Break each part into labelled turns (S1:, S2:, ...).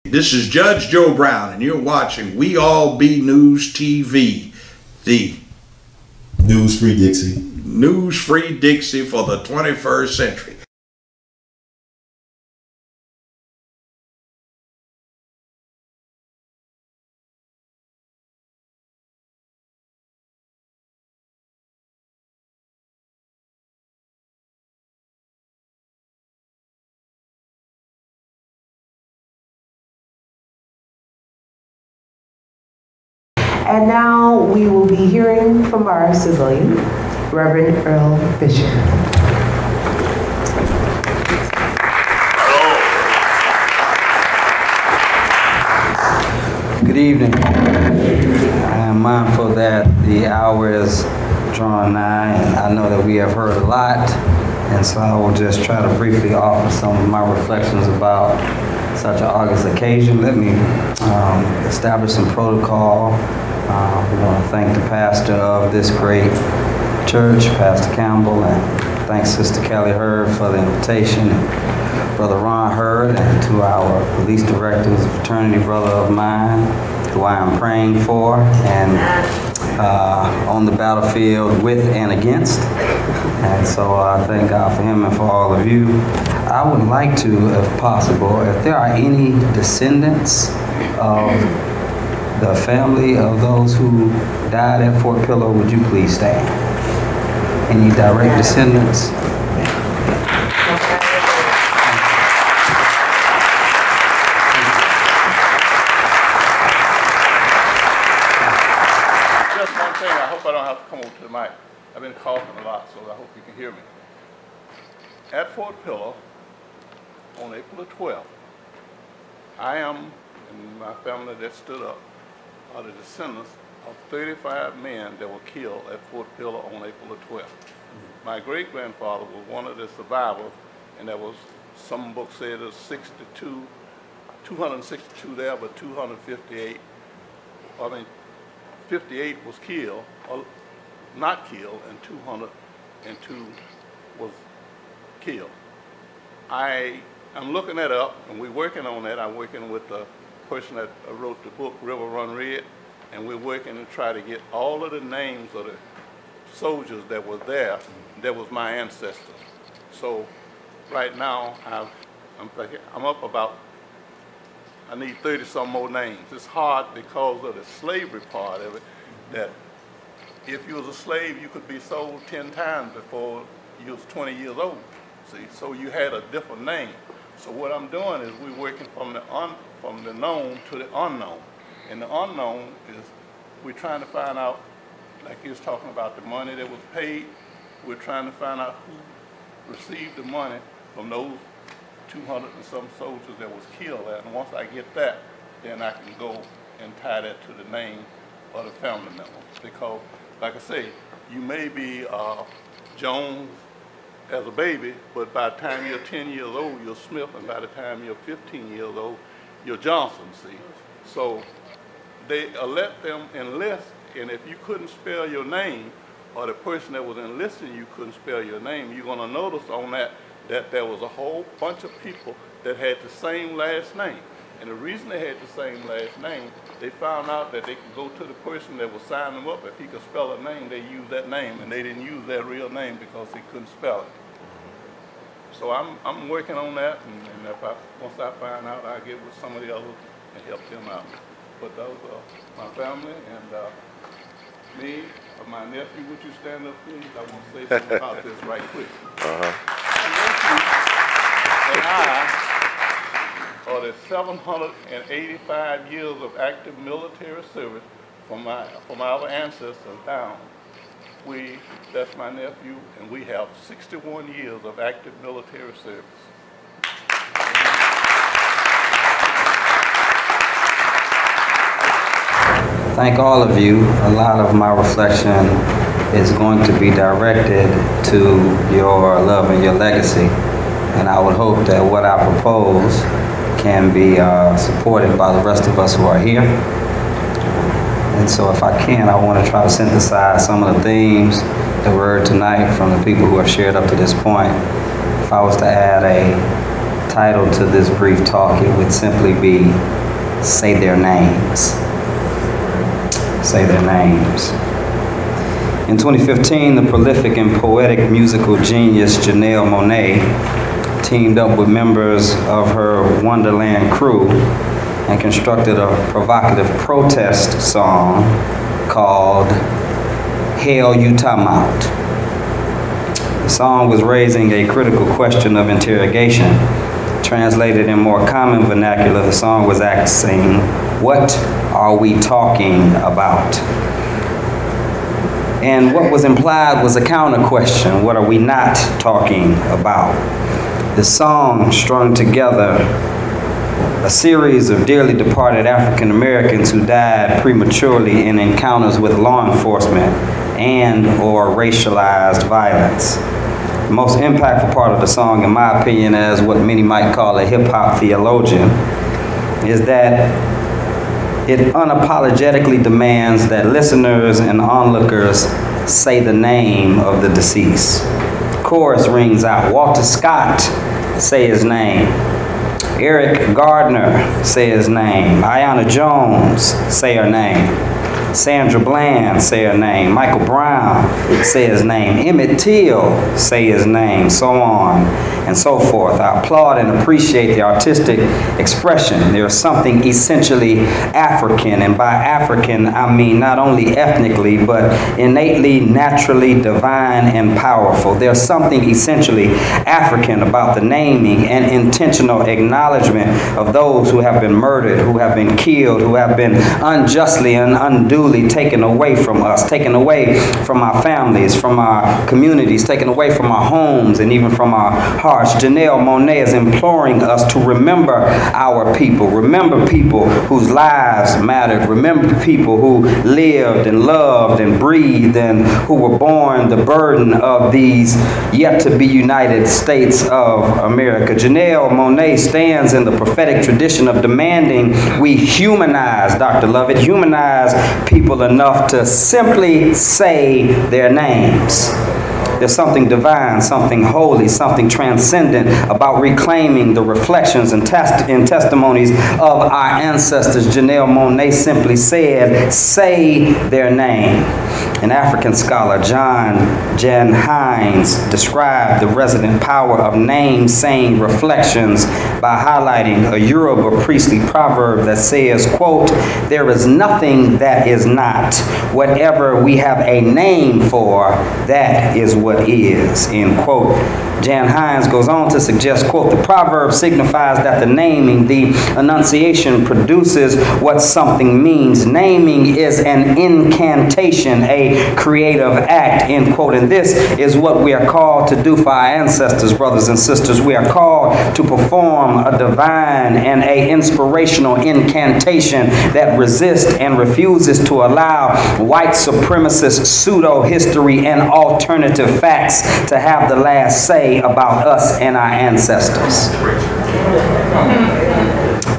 S1: This is Judge Joe Brown, and you're watching We All Be News TV, the
S2: News-free Dixie.
S1: News-free Dixie for the 21st century.
S3: And now we will be hearing from our civilian, Reverend Earle FisHEr.
S4: Good evening. I am mindful that the hour is drawing nigh, and I know that we have heard a lot, and so I will just try to briefly offer some of my reflections about such an august occasion. Let me establish some protocol. We want to thank the pastor of this great church, Pastor Campbell, and thanks Sister Kelly Hurd for the invitation, and Brother Ron Hurd, and to our police director, who's a fraternity brother of mine, who I am praying for, and on the battlefield with and against. And so I thank God for him and for all of you. I would like to, if possible, if there are any descendants of the family of those who died at Fort Pillow, would you please stand? Any direct descendants?
S5: Just one thing, I hope I don't have to come over to the mic. I've been coughing a lot, so I hope you can hear me. At Fort Pillow, on April the 12th, I am, and my family that stood up, are the descendants of 35 men that were killed at Fort Pillow on April the 12th. My great-grandfather was one of the survivors, and there was, some books said there's 262 there, but 58 was killed, or not killed, and 202 was killed. I'm looking that up, and we're working on that. I'm working with the person that wrote the book, River Run Red, and we're working to try to get all of the names of the soldiers that were there, that was my ancestors. So right now, I'm up about, I need 30 some more names. It's hard because of the slavery part of it, that if you was a slave, you could be sold 10 times before you was 20 years old. See, so you had a different name. So what I'm doing is we're working from the known to the unknown. And the unknown is we're trying to find out, like he was talking about the money that was paid, we're trying to find out who received the money from those 200 and some soldiers that was killed there. And once I get that, then I can go and tie that to the name of the family member. Because, like I say, you may be Jones as a baby, but by the time you're 10 years old, you're Smith, and by the time you're 15 years old, you're Johnson, see? So they let them enlist, and if you couldn't spell your name, or the person that was enlisting you couldn't spell your name, you're gonna notice on that there was a whole bunch of people that had the same last name. And the reason they had the same last name, they found out that they could go to the person that was signing them up. If he could spell a name, they used that name, and they didn't use their real name because he couldn't spell it. So I'm working on that, and once I find out, I'll get with some of the others and help them out. But those are my family, and me, my nephew. Would you stand up, please? I want to say something about this right quick. My nephew and I are the 785 years of active military service from our ancestors down. That's my nephew, and we have 61 years of active military service.
S4: Thank all of you. A lot of my reflection is going to be directed to your love and your legacy. And I would hope that what I propose can be supported by the rest of us who are here. And so if I can, I want to try to synthesize some of the themes that we heard tonight from the people who have shared up to this point. If I was to add a title to this brief talk, it would simply be Say Their Names. Say Their Names. In 2015, the prolific and poetic musical genius Janelle Monáe teamed up with members of her Wonderland crew and constructed a provocative protest song called Hell You Time Out. The song was raising a critical question of interrogation. Translated in more common vernacular, the song was asking, what are we talking about? And what was implied was a counter question, what are we not talking about? The song strung together a series of dearly departed African Americans who died prematurely in encounters with law enforcement and or racialized violence. The most impactful part of the song, in my opinion, as what many might call a hip-hop theologian, is that it unapologetically demands that listeners and onlookers say the name of the deceased. Chorus rings out, Walter Scott, say his name. Eric Gardner, say his name. Ayanna Jones, say her name. Sandra Bland, say her name. Michael Brown, say his name. Emmett Till, say his name. So on and so forth. I applaud and appreciate the artistic expression. There is something essentially African, and by African I mean not only ethnically, but innately, naturally divine and powerful. There's something essentially African about the naming and intentional acknowledgement of those who have been murdered, who have been killed, who have been unjustly and unduly taken away from us, taken away from our families, from our communities, taken away from our homes, and even from our hearts. Janelle Monáe is imploring us to remember our people, remember people whose lives mattered, remember people who lived and loved and breathed and who were born the burden of these yet to be United States of America. Janelle Monáe stands in the prophetic tradition of demanding we humanize, Dr. Lovett, humanize people enough to simply say their names. There's something divine, something holy, something transcendent about reclaiming the reflections and testimonies of our ancestors. Janelle Monáe simply said, say their name. An African scholar, Jan Hines, described the resident power of name-saying reflections by highlighting a Yoruba priestly proverb that says, quote, there is nothing that is not. Whatever we have a name for, that is what is, end quote. Jan Hines goes on to suggest, quote, the proverb signifies that the naming, the enunciation produces what something means. Naming is an incantation, a creative act, end quote. And this is what we are called to do for our ancestors, brothers and sisters. We are called to perform a divine and a inspirational incantation that resists and refuses to allow white supremacist pseudo-history and alternative facts to have the last say about us and our ancestors.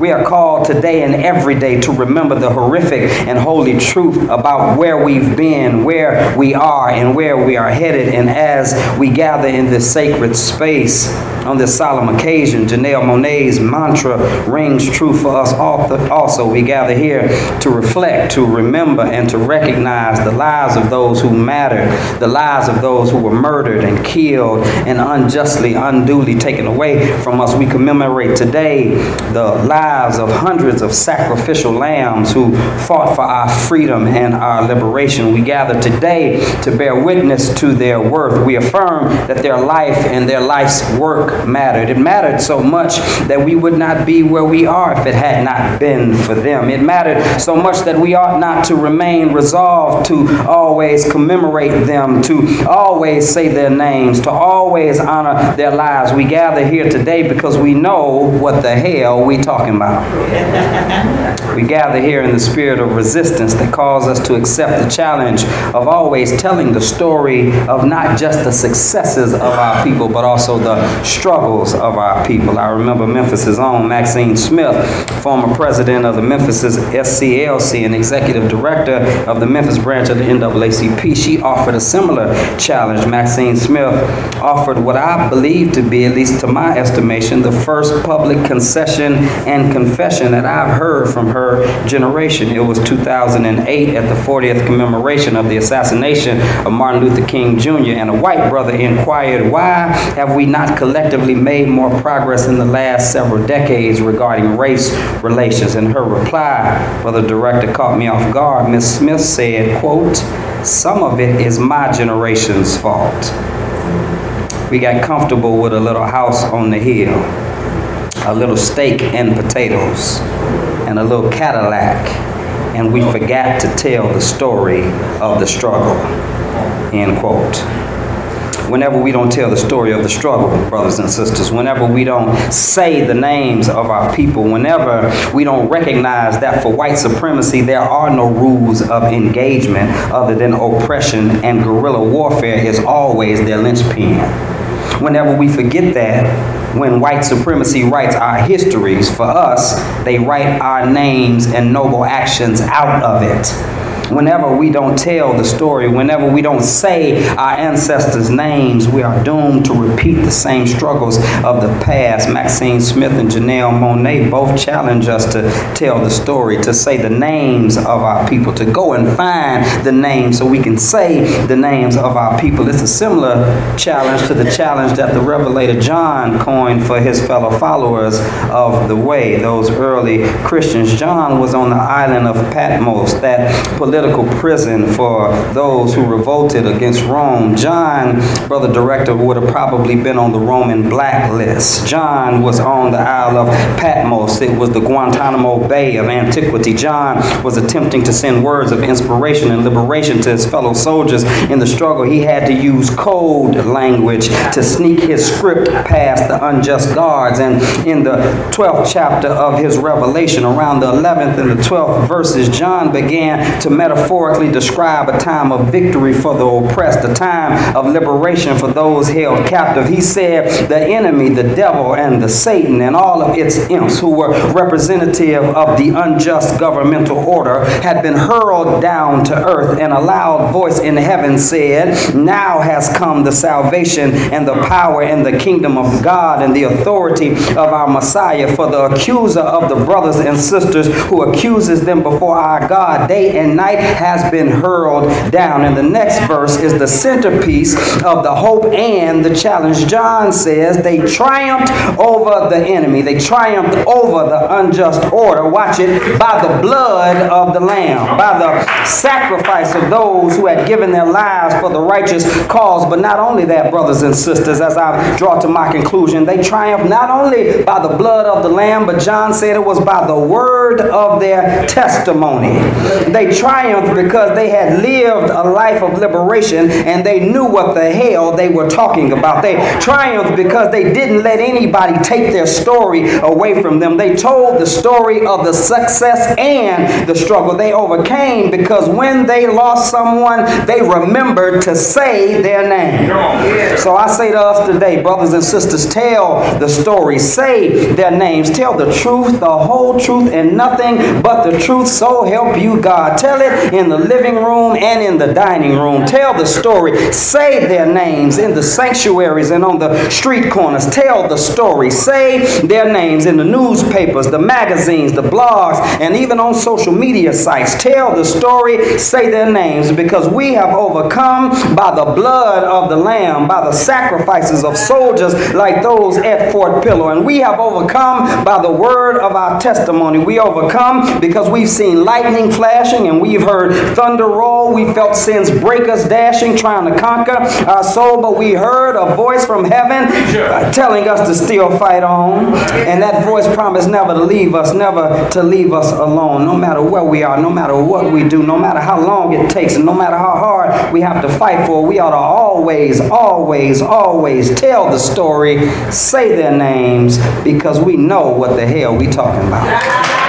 S4: We are called today and every day to remember the horrific and holy truth about where we've been, where we are, and where we are headed. And as we gather in this sacred space on this solemn occasion, Janelle Monáe's mantra rings true for us also. We gather here to reflect, to remember, and to recognize the lives of those who mattered, the lives of those who were murdered and killed and unjustly, unduly taken away from us. We commemorate today the lives of hundreds of sacrificial lambs who fought for our freedom and our liberation. We gather today to bear witness to their worth. We affirm that their life and their life's work mattered. It mattered so much that we would not be where we are if it had not been for them. It mattered so much that we ought not to remain resolved to always commemorate them, to always say their names, to always honor their lives. We gather here today because we know what the hell we talking about. We gather here in the spirit of resistance that calls us to accept the challenge of always telling the story of not just the successes of our people, but also the struggles of our people. I remember Memphis' own Maxine Smith, former president of the Memphis SCLC and executive director of the Memphis branch of the NAACP. She offered a similar challenge. Maxine Smith offered what I believe to be, at least to my estimation, the first public concession and confession that I've heard from her generation. It was 2008 at the 40th commemoration of the assassination of Martin Luther King Jr. and a white brother inquired, why have we not collectively made more progress in the last several decades regarding race relations? And her reply, Brother Director, caught me off guard. Ms. Smith said, quote, some of it is my generation's fault. We got comfortable with a little house on the hill, a little steak and potatoes, and a little Cadillac, and we forgot to tell the story of the struggle, end quote. Whenever we don't tell the story of the struggle, brothers and sisters, whenever we don't say the names of our people, whenever we don't recognize that for white supremacy there are no rules of engagement other than oppression, and guerrilla warfare is always their linchpin. Whenever we forget that, when white supremacy writes our histories for us, they write our names and noble actions out of it. Whenever we don't tell the story, whenever we don't say our ancestors' names, we are doomed to repeat the same struggles of the past. Maxine Smith and Janelle Monáe both challenge us to tell the story, to say the names of our people, to go and find the names so we can say the names of our people. It's a similar challenge to the challenge that the Revelator John coined for his fellow followers of the way, those early Christians. John was on the island of Patmos, that political prison for those who revolted against Rome. John, Brother Director, would have probably been on the Roman blacklist. John was on the Isle of Patmos. It was the Guantanamo Bay of antiquity. John was attempting to send words of inspiration and liberation to his fellow soldiers in the struggle. He had to use code language to sneak his script past the unjust guards. And in the 12th chapter of his Revelation, around the 11th and the 12th verses, John began to metaphorically describe a time of victory for the oppressed, a time of liberation for those held captive. He said the enemy, the devil, and the Satan, and all of its imps who were representative of the unjust governmental order had been hurled down to earth, and a loud voice in heaven said, now has come the salvation and the power and the kingdom of God and the authority of our Messiah. For the accuser of the brothers and sisters who accuses them before our God day and night has been hurled down. And the next verse is the centerpiece of the hope and the challenge. John says they triumphed over the enemy. They triumphed over the unjust order. Watch it. By the blood of the Lamb, by the sacrifice of those who had given their lives for the righteous cause. But not only that, brothers and sisters, as I draw to my conclusion, they triumphed not only by the blood of the Lamb, but John said it was by the word of their testimony. They triumphed because they had lived a life of liberation and they knew what the hell they were talking about. They triumphed because they didn't let anybody take their story away from them. They told the story of the success and the struggle. They overcame because when they lost someone, they remembered to say their name. So I say to us today, brothers and sisters, tell the story. Say their names. Tell the truth, the whole truth, and nothing but the truth. So help you God. Tell it in the living room and in the dining room. Tell the story. Say their names in the sanctuaries and on the street corners. Tell the story. Say their names in the newspapers, the magazines, the blogs, and even on social media sites. Tell the story. Say their names, because we have overcome by the blood of the Lamb, by the sacrifices of soldiers like those at Fort Pillow. And we have overcome by the word of our testimony. We overcome because we've seen lightning flashing, and we've We've heard thunder roll. We felt sin's breakers dashing, trying to conquer our soul. But we heard a voice from heaven telling us to still fight on. And that voice promised never to leave us, never to leave us alone. No matter where we are, no matter what we do, no matter how long it takes, and no matter how hard we have to fight for, we ought to always, always, always tell the story, say their names, because we know what the hell we talking about.